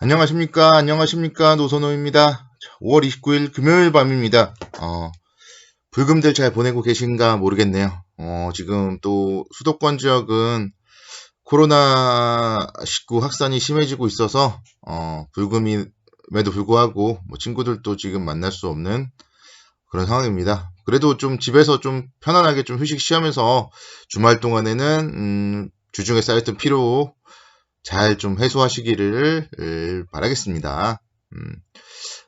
안녕하십니까. 노선호입니다. 5월 29일 금요일 밤입니다. 불금들 잘 보내고 계신가 모르겠네요. 지금 또 수도권 지역은 코로나19 확산이 심해지고 있어서, 불금임에도 불구하고, 친구들도 지금 만날 수 없는 그런 상황입니다. 그래도 좀 집에서 좀 편안하게 좀 휴식 취하면서 주말 동안에는, 주중에 쌓였던 피로 잘 좀 해소하시기를 바라겠습니다.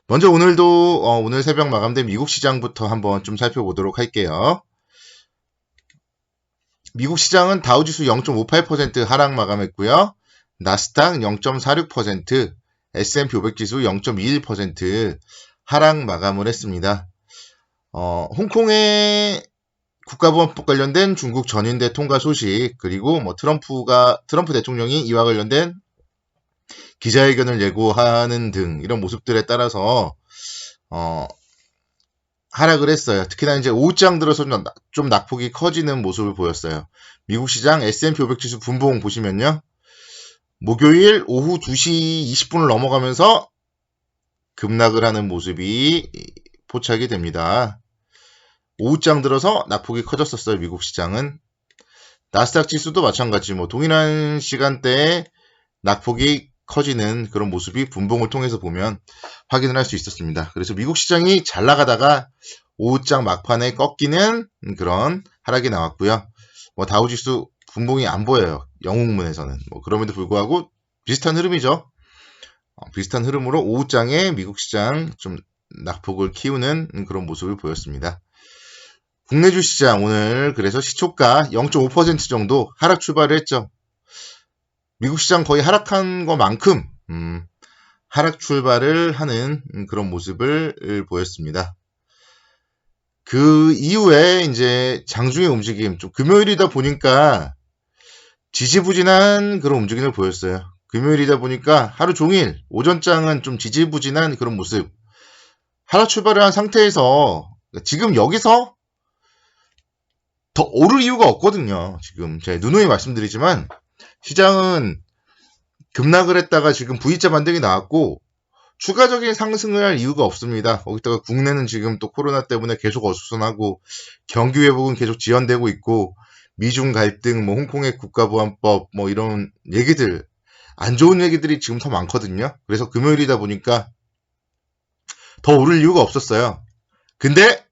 먼저 오늘 새벽 마감된 미국 시장부터 한번 좀 살펴보도록 할게요. 미국 시장은 다우지수 0.58% 하락 마감했고요. 나스닥 0.46%, S&P 500 지수 0.21% 하락 마감을 했습니다. 홍콩의 국가보안법 관련된 중국 전인대 통과 소식, 그리고 트럼프 대통령이 이와 관련된 기자회견을 예고하는 등 이런 모습들에 따라서 하락을 했어요. 특히나 이제 오후장 들어서 좀 낙폭이 커지는 모습을 보였어요. 미국 시장 S&P 500 지수 분봉 보시면요. 목요일 오후 2시 20분을 넘어가면서 급락을 하는 모습이 포착이 됩니다. 오후장 들어서 낙폭이 커졌었어요. 미국 시장은. 나스닥 지수도 마찬가지 동일한 시간대에 낙폭이 커지는 그런 모습이 분봉을 통해서 보면 확인을 할 수 있었습니다. 그래서 미국 시장이 잘 나가다가 오후장 막판에 꺾이는 그런 하락이 나왔고요. 다우지수 분봉이 안 보여요. 영웅문에서는. 그럼에도 불구하고 비슷한 흐름이죠. 비슷한 흐름으로 오후장에 미국 시장 좀 낙폭을 키우는 그런 모습을 보였습니다. 국내 주시장 오늘 그래서 시초가 0.5% 정도 하락 출발을 했죠. 미국 시장 거의 하락한 것만큼 하락 출발을 하는 그런 모습을 보였습니다. 그 이후에 이제 장중의 움직임, 좀 금요일이다 보니까 지지부진한 그런 움직임을 보였어요. 금요일이다 보니까 하루 종일 오전장은 좀 지지부진한 그런 모습. 하락 출발을 한 상태에서 지금 여기서 더 오를 이유가 없거든요. 지금 제가 누누이 말씀드리지만 시장은 급락을 했다가 지금 V자 반등이 나왔고 추가적인 상승을 할 이유가 없습니다. 거기다가 국내는 지금 또 코로나 때문에 계속 어수선하고 경기 회복은 계속 지연되고 있고 미중 갈등, 홍콩의 국가보안법 이런 얘기들 안 좋은 얘기들이 지금 더 많거든요. 그래서 금요일이다 보니까 더 오를 이유가 없었어요. 근데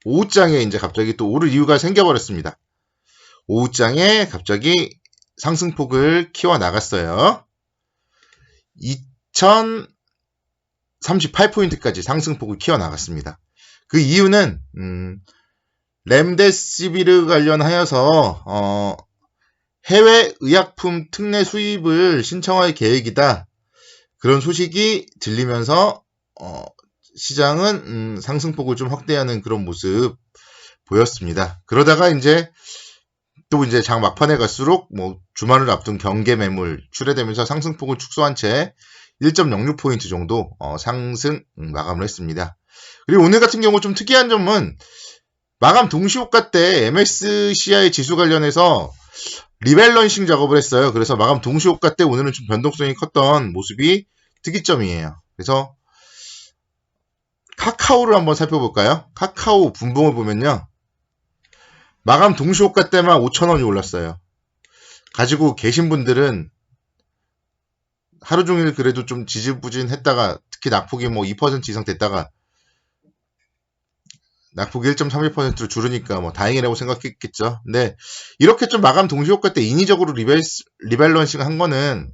오후장에 이제 갑자기 또 오를 이유가 생겨버렸습니다. 오후장에 갑자기 상승폭을 키워 나갔어요. 2038포인트까지 상승폭을 키워 나갔습니다. 그 이유는 렘데시비르 관련하여서 해외 의약품 특례 수입을 신청할 계획이다. 그런 소식이 들리면서 시장은 상승폭을 좀 확대하는 그런 모습 보였습니다. 그러다가 이제 장 막판에 갈수록 주말을 앞둔 경계 매물 출회되면서 상승폭을 축소한 채 1.06포인트 정도 상승 마감을 했습니다. 그리고 오늘 같은 경우 좀 특이한 점은 마감 동시호가 때 MSCI 지수 관련해서 리밸런싱 작업을 했어요. 그래서 마감 동시호가 때 오늘은 좀 변동성이 컸던 모습이 특이점이에요. 그래서 카카오를 한번 살펴볼까요? 카카오 분봉을 보면요. 마감 동시호가 때만 5,000원이 올랐어요. 가지고 계신 분들은 하루 종일 그래도 좀 지지부진했다가 특히 낙폭이 2% 이상 됐다가 낙폭이 1.31%로 줄으니까 다행이라고 생각했겠죠. 근데 이렇게 좀 마감 동시호가 때 인위적으로 리밸런싱 한 거는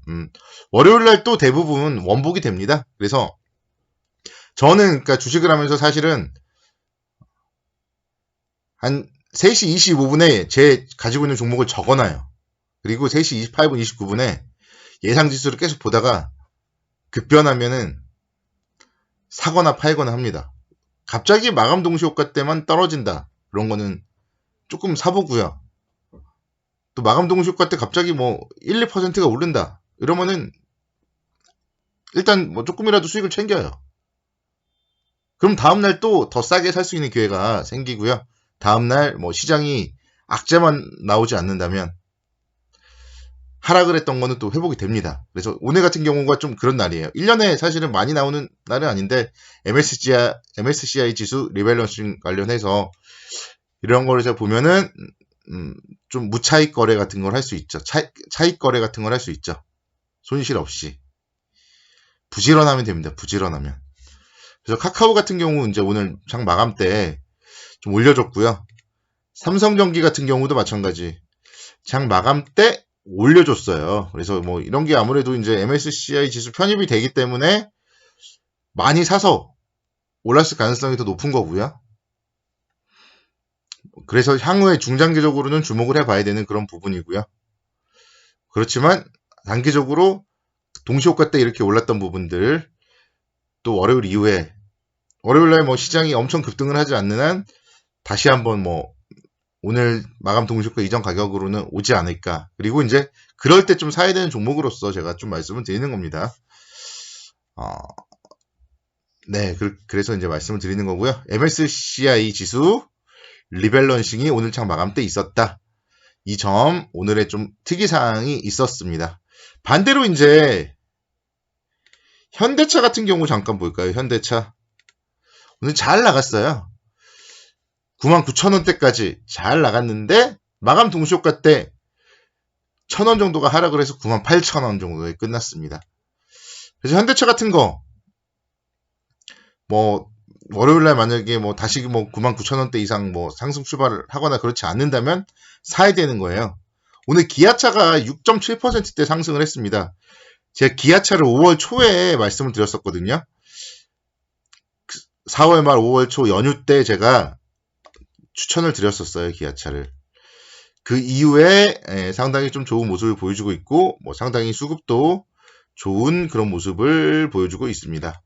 월요일날 또 대부분 원복이 됩니다. 그래서 저는 그러니까 주식을 하면서 사실은 한 3시 25분에 제 가지고 있는 종목을 적어놔요. 그리고 3시 28분, 29분에 예상 지수를 계속 보다가 급변하면은 사거나 팔거나 합니다. 갑자기 마감 동시 효과 때만 떨어진다. 그런 거는 조금 사보고요. 또 마감 동시 효과 때 갑자기 1, 2%가 오른다. 이러면은 일단 조금이라도 수익을 챙겨요. 그럼 다음날 또 더 싸게 살 수 있는 기회가 생기고요. 다음날 시장이 악재만 나오지 않는다면 하락을 했던 거는 또 회복이 됩니다. 그래서 오늘 같은 경우가 좀 그런 날이에요. 1년에 사실은 많이 나오는 날은 아닌데 MSCI 지수 리밸런싱 관련해서 이런 거를 제가 보면은 좀 무차익 거래 같은 걸 할 수 있죠. 차익 거래 같은 걸 할 수 있죠. 손실 없이. 부지런하면 됩니다. 부지런하면. 그래서 카카오 같은 경우 이제 오늘 장 마감 때 좀 올려줬고요. 삼성전기 같은 경우도 마찬가지. 장 마감 때 올려줬어요. 그래서 뭐 이런 게 아무래도 이제 MSCI 지수 편입이 되기 때문에 많이 사서 올랐을 가능성이 더 높은 거고요. 그래서 향후에 중장기적으로는 주목을 해봐야 되는 그런 부분이고요. 그렇지만 단기적으로 동시효과 때 이렇게 올랐던 부분들 또 월요일 이후에 월요일날 뭐 시장이 엄청 급등을 하지 않는 한 다시 한번 뭐 오늘 마감 동시효과 이전 가격으로는 오지 않을까. 그리고 이제 그럴 때 좀 사야 되는 종목으로서 제가 좀 말씀을 드리는 겁니다. 네, 그래서 이제 말씀을 드리는 거고요. MSCI 지수 리밸런싱이 오늘 장 마감 때 있었다. 이 점 오늘의 좀 특이사항이 있었습니다. 반대로 이제 현대차 같은 경우 잠깐 볼까요? 현대차 오늘 잘 나갔어요. 99,000원대까지 잘 나갔는데 마감 동시효과 때 1,000원 정도가 하락을 해서 98,000원 정도에 끝났습니다. 그래서 현대차 같은 거 뭐 월요일날 만약에 뭐 다시 뭐 99,000원대 이상 뭐 상승 출발을 하거나 그렇지 않는다면 사야 되는 거예요. 오늘 기아차가 6.7%대 상승을 했습니다. 제가 기아차를 5월 초에 말씀을 드렸었거든요. 4월 말 5월 초 연휴 때 제가 추천을 드렸었어요. 기아차를. 그 이후에 상당히 좀 좋은 모습을 보여주고 있고 뭐 상당히 수급도 좋은 그런 모습을 보여주고 있습니다.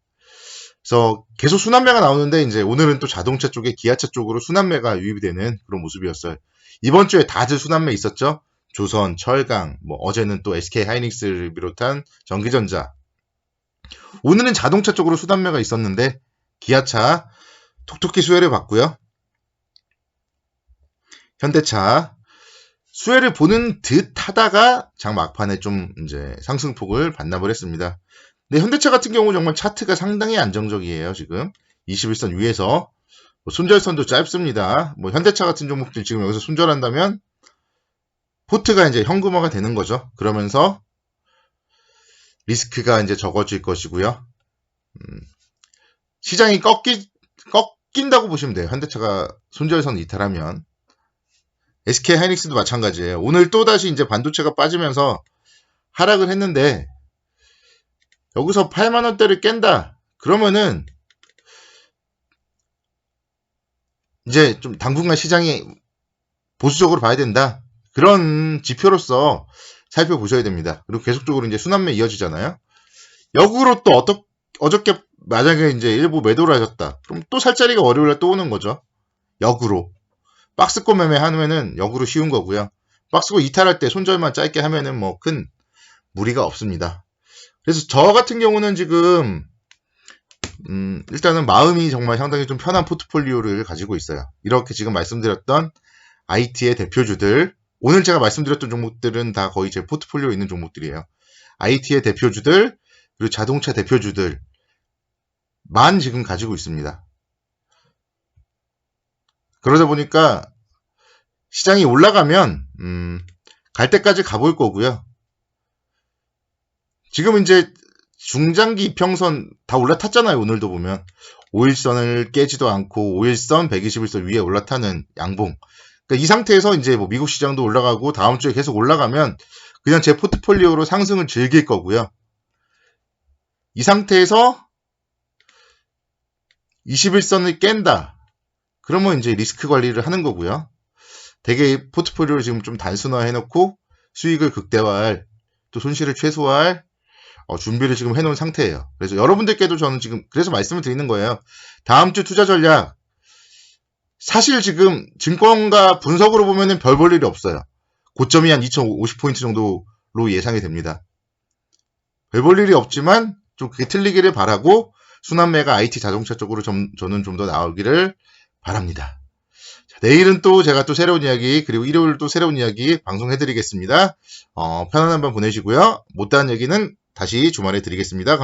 그래서 계속 순환매가 나오는데 이제 오늘은 또 자동차 쪽에 기아차 쪽으로 순환매가 유입이 되는 그런 모습이었어요. 이번 주에 다들 순환매 있었죠. 조선, 철강, 뭐 어제는 또 SK 하이닉스를 비롯한 전기전자. 오늘은 자동차 쪽으로 순환매가 있었는데 기아차 톡톡히 수혜를 받고요. 현대차 수혜를 보는 듯 하다가 장 막판에 좀 이제 상승폭을 반납을 했습니다. 근데 현대차 같은 경우 정말 차트가 상당히 안정적이에요. 지금 21선 위에서 손절선도 짧습니다. 뭐 현대차 같은 종목들 지금 여기서 손절한다면 포트가 이제 현금화가 되는 거죠. 그러면서 리스크가 이제 적어질 것이고요. 시장이 꺾인다고 보시면 돼요. 현대차가 손절선 이탈하면. SK 하이닉스도 마찬가지예요. 오늘 또다시 이제 반도체가 빠지면서 하락을 했는데 여기서 8만원대를 깬다. 그러면은 이제 좀 당분간 시장이 보수적으로 봐야 된다. 그런 지표로서 살펴보셔야 됩니다. 그리고 계속적으로 이제 순환매 이어지잖아요. 역으로 또 어저께 만약에 이제 일부 매도를 하셨다. 그럼 또 살짜리가 월요일에 또 오는 거죠. 역으로. 박스권 매매 하면은 역으로 쉬운 거고요. 박스권 이탈할 때 손절만 짧게 하면은 뭐 큰 무리가 없습니다. 그래서 저 같은 경우는 지금 일단은 마음이 정말 상당히 좀 편한 포트폴리오를 가지고 있어요. 이렇게 지금 말씀드렸던 IT의 대표주들, 오늘 제가 말씀드렸던 종목들은 다 거의 제 포트폴리오에 있는 종목들이에요. IT의 대표주들, 그리고 자동차 대표주들만 지금 가지고 있습니다. 그러다 보니까 시장이 올라가면 갈 때까지 가볼 거고요. 지금 이제 중장기 이평선 다 올라탔잖아요. 오늘도 보면 5일선을 깨지도 않고 5일선, 121선 위에 올라타는 양봉. 그러니까 이 상태에서 이제 뭐 미국 시장도 올라가고 다음 주에 계속 올라가면 그냥 제 포트폴리오로 상승을 즐길 거고요. 이 상태에서 21선을 깬다. 그러면 이제 리스크 관리를 하는 거고요. 되게 포트폴리오를 지금 좀 단순화해놓고 수익을 극대화할, 또 손실을 최소화할 준비를 지금 해놓은 상태예요. 그래서 여러분들께도 저는 지금 그래서 말씀을 드리는 거예요. 다음 주 투자 전략 사실 지금 증권가 분석으로 보면은 별 볼 일이 없어요. 고점이 한 2050포인트 정도로 예상이 됩니다. 별 볼 일이 없지만 좀 그게 틀리기를 바라고 순환매가 IT 자동차 쪽으로 저는 좀 더 나오기를 바랍니다. 자, 내일은 또 제가 또 새로운 이야기, 그리고 일요일 또 새로운 이야기 방송해드리겠습니다. 편안한 밤 보내시고요. 못다한 얘기는 다시 주말에 드리겠습니다.